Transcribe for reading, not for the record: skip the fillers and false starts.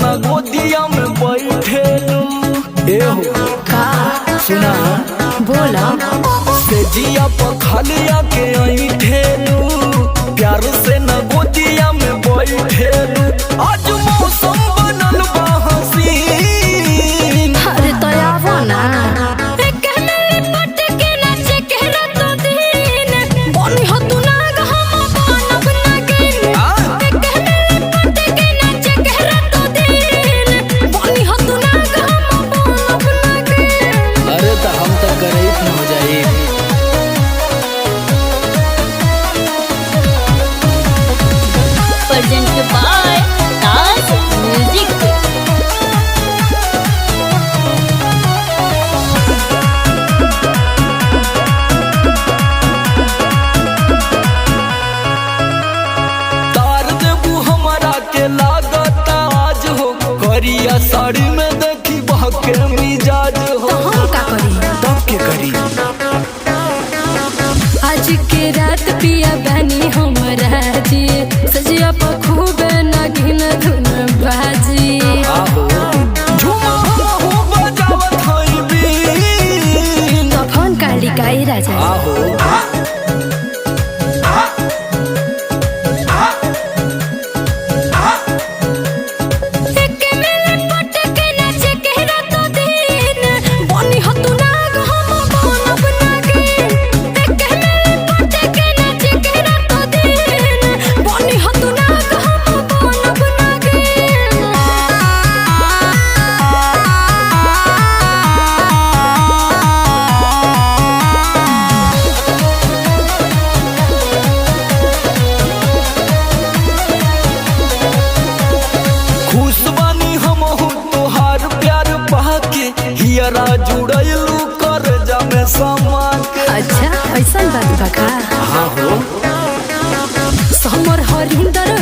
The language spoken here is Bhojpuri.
न गोदिया में बैठे ए हो का सुना बोला से जिया पखलिया के ऐठे प्यार से न गोदिया में बैठे आज मौसम बनल बा हसीन। अरे तयावो ना Presented by Taz Music। तार देबू हमारा के लागत आज हो करिया साड़ी में देखी बहके मिजाज हो तो हम का करी तब के करी आज के रात पिया बनी हमरा जी सजिया पर खूब नगिन धुन बाजी आहो झुमा हो बजावत हई बीन फोन काली काई राजा आहो खुश बानी हम हो तोहार प्यार पाके हियरा जुड़ैलू कर जामे समा के अच्छा ऐसा बात बका हाँ हो समर हरिंदर